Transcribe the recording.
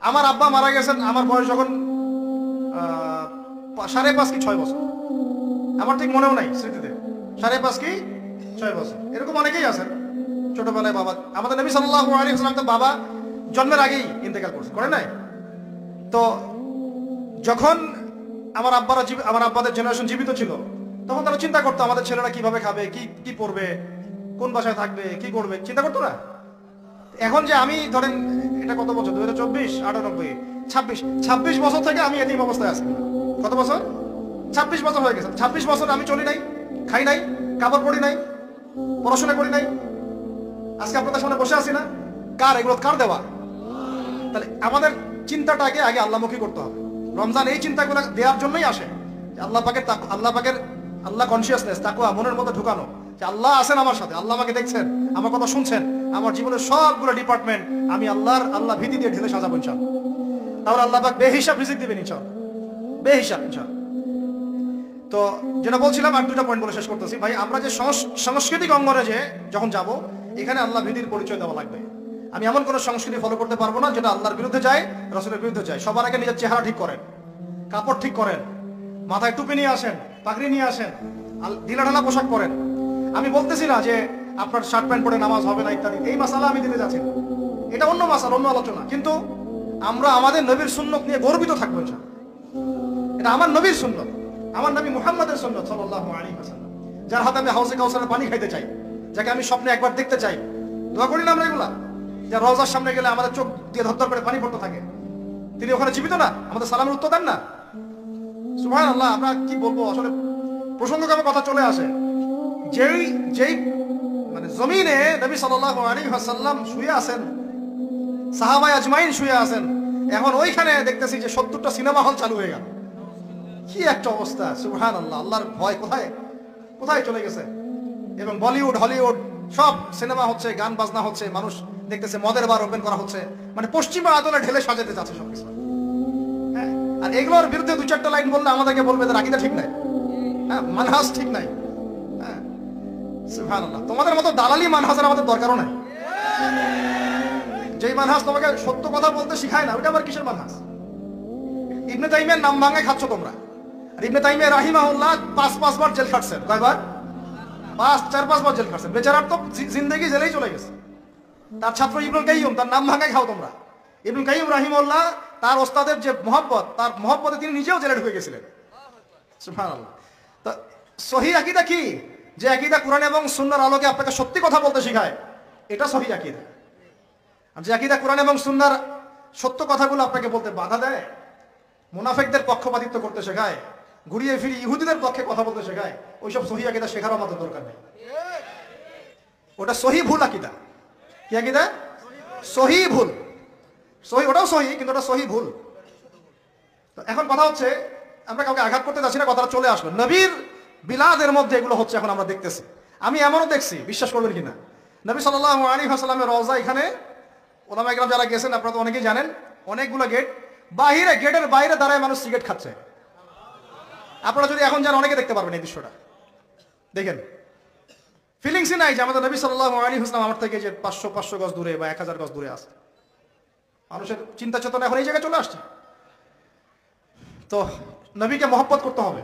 আমার আব্বা মারা গেছেন আমার বয়স যখন 5.5 কি 6 বছর, আমার ঠিক মনেও নাই স্মৃতিতে, 5.5 কি 6 বছর, এরকম অনেকেই আছেন ছোটবেলায় বাবা। আমাদের নবী সাল্লাল্লাহু আলাইহি ওয়াসাল্লাম তো বাবা জন্মের আগেই ইন্তেকাল করছে, করে নাই? তো যখন আমার আব্বাদের জেনারেশন জীবিত ছিল, তখন তারা চিন্তা করতো আমাদের ছেলেরা কিভাবে খাবে, কি কি পড়বে, কোন বাসায় থাকবে, কি করবে, চিন্তা করতো না? এখন যে আমি ধরেন এটা কত বছর, 2024, 98, 26 বছর থেকে আমি এতিম অবস্থায় আছি। কত বছর? 26 বছর হয়ে গেছে। 26 বছর আমি চলি নাই, খাই নাই, কাপড় পরি নাই, পড়াশোনা করি নাই, আজকে আপনাদের সামনে বসে আছি না। কার এগুলো? কার দেওয়া? তাহলে আমাদের চিন্তাটাকে আগে আল্লাহমুখী করতে হবে। রমজান এই চিন্তাগুলো দেওয়ার জন্যই আসে, আল্লাহ কনসিয়াসনেস, তাকওয়া মনের মধ্যে ঢুকানো, যে আল্লাহ আছেন আমার সাথে, আল্লাহ আমাকে দেখছেন, আমার কথা শুনছেন, আমার জীবনের সবগুলো ডিপার্টমেন্ট আমি আল্লাহ ভীতি দিয়ে ঢেলে সাজাবো ইনশাআল্লাহ। তাহলে আল্লাহ পাক বেহিসাব রিজিক দিবেন ইনশাআল্লাহ, বেহিসাব ইনশাআল্লাহ। তো যেটা বলছিলাম, আর দুটো পয়েন্ট বলে শেষ করতেছি ভাই। আমরা যে সাংস্কৃতিক অঙ্গনে যে যখন যাব, এখানে আল্লাহ ভীতির পরিচয় দেওয়া লাগবে। আমি এমন কোন সংস্কৃতি ফলো করতে পারবো না যেটা আল্লাহর বিরুদ্ধে যায়, রাসূলের বিরুদ্ধে যায়। সবার আগে নিজের চেহারা ঠিক করেন, কাপড় ঠিক করেন, মাথায় টুপি নিয়ে আসেন, পাগড়ি নিয়ে আসেন, ঢিলাঢালা পোশাক পরেন। আমি বলতেছি না যে আপনার শার্ট প্যান্ট পরে নামাজ হবে না ইত্যাদি, এই মাসালা আমি দিতে যাচ্ছি, এটা অন্য মাসালা, অন্য আলোচনা। কিন্তু আমরা আমাদের নবীর সুন্নত নিয়ে গর্বিত থাকবো ইনশাআল্লাহ। এটা আমার নবীর সুন্নত, আমার নবী মুহাম্মাদের সুন্নত সাল্লাল্লাহু আলাইহি ওয়াসাল্লাম, যার হাতে আমি হাউজে কাউসারের পানি খাইতে চাই, যাকে আমি স্বপ্নে একবার দেখতে চাই। দোয়া করি না আমরা এগুলা, যে রওজার সামনে গেলে আমাদের চোখ দিয়ে ধরধর করে পানি পড়তে থাকে। তিনি ওখানে জীবিত না? আমাদের সালামের উত্তর দেন না? সুবহানাল্লাহ। আমরা কি বলবো আসলে, প্রসঙ্গক্রমে কথা চলে আসে। যেই মানে জমিনে নবী সাল্লাল্লাহু আলাইহি ওয়াসাল্লাম শুয়ে আছেন, সাহাবায়ে আজমাইন শুয়ে আছেন, এখন ওইখানে দেখতেছি যে 70টা সিনেমা হল চালু হয়ে গেল। কি একটা অবস্থা! সুবহানাল্লাহ। আল্লাহর ভয় কোথায় কোথায় চলে গেছে। এবং বলিউড, হলিউড সব সিনেমা হচ্ছে, গান বাজনা হচ্ছে, মানুষ দেখতেছে, মদের বার ওপেন করা হচ্ছে, মানে পশ্চিমা আদলে ঢেলে সাজাতে যাচ্ছে সবকিছু। হ্যাঁ, আর এগুলোর বিরুদ্ধে 2-4টা লাইন বললে আমাদেরকে বলবে যে আকীদা ঠিক নাই, হ্যাঁ, মানহাজ ঠিক নাই। হ্যাঁ, সুবহানাল্লাহ। তোমাদের মতো দালালি মানহাজের আমাদের দরকারও নাই। যেই মানহাজ তোমাকে সত্য কথা বলতে শিখায় না, ওটা আবার কিসের মানহাজ? ইবনে তাইমিয়ার নাম ভাঙায় খাচ্ছ তোমরা। আর ইবনে তাইমিয়া রাহিমাহুল্লাহ 5 বার জেল খাটছেন। কয়বার? 4-5 বার জেল খাটছেন। বেচারার তো জিন্দেগি জেলেই চলে গেছে। তার ছাত্র ইবনুল কাইয়্যিম, তার নাম ভাঙায় খাও তোমরা। ইবনুল কাইয়্যিম রাহিমাহুল্লাহ, তার ওস্তাদের যে মহব্বত, তার মহব্বতে তিনি নিজেও জেলে ঢুকে গেছিলেন। সুবহানাল্লাহ। তো সহিহ আকীদা কি? যে আকীদা কোরআন এবং সুন্নাহর আলোকে আপনাকে সত্যি কথা বলতে শেখায়, এটা সহিহ আকীদা। আর যে আকীদা কোরআন এবং সুন্নাহর সত্য কথাগুলো আপনাকে বলতে বাধা দেয়, মুনাফিকদের পক্ষপাতিত্ব করতে শেখায়, ঘুরিয়ে ফিরিয়ে ইহুদিদের পক্ষে কথা বলতে শেখায়, ওইসব সহিহ আকীদা শেখার আমাদের দরকার নেই। ওটা সহিহ ভুল আকীদা। কি আকীদা? সহিহ ভুল। সহিহ, ওটাও সহিহ, কিন্তু ওটা সহিহ ভুল। তো এখন কথা হচ্ছে, আমরা কাউকে আঘাত করতে যাচ্ছি না, কথাটা চলে আসলো। নবীর বিলাদের মধ্যে এগুলো হচ্ছে, এখন আমরা দেখতেছি। আমি এমনও দেখছি, বিশ্বাস করবেন কিনা, নবী সাল্লাল্লাহু আলাইহি ওয়াসাল্লামের রওজা, এখানে ওলামায়ে কেরাম যারা গেছেন আপনারা তো অনেকেই জানেন, অনেকগুলো গেট, গেটের বাইরে দাঁড়ায় মানুষ সিগারেট খাচ্ছে। আপনারা যদি এখন যান, অনেকে দেখতে পারবেন এই দৃশ্যটা। দেখেন, ফিলিংসই নাই যে আমাদের নবী সাল্লাল্লাহু আলাইহি ওয়াসাল্লাম আমার থেকে যে 500 গজ দূরে বা 1000 গজ দূরে আছে। মানুষের চিন্তা চেতনা এখন এই জায়গায় চলে আসছে। তো নবীকে মহব্বত করতে হবে।